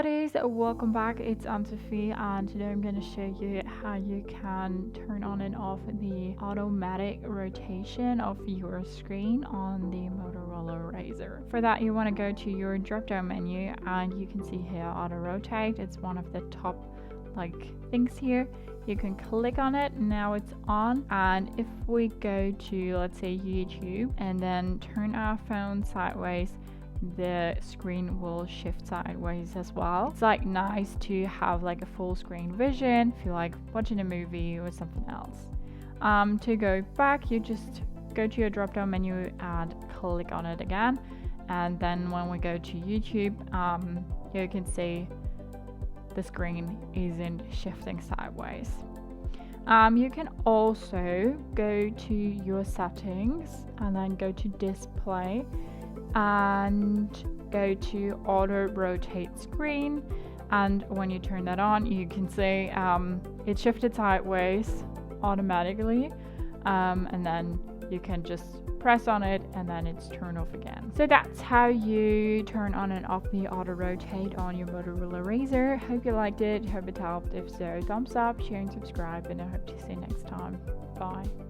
buddies, welcome back. It's Sophie, and today I'm going to show you how you can turn on and off the automatic rotation of your screen on the Motorola Razr. For that, you want to go to your drop down menu, and you can see here auto rotate. It's one of the top things here. You can click on it. Now it's on, and if we go to, let's say, YouTube and then turn our phone sideways, the screen will shift sideways as well. It's nice to have a full screen vision if you like watching a movie or something else. To go back, you just go to your drop down menu and click on it again, and then when we go to YouTube, you can see the screen isn't shifting sideways. You can also go to your settings and then go to display and go to auto rotate screen, and when you turn that on, you can see it shifted sideways automatically, and then you can just press on it and then it's turned off again. So that's how you turn on and off the auto rotate on your Motorola Razr. Hope you liked it, hope it helped. If so, thumbs up, share and subscribe, and I hope to see you next time. Bye.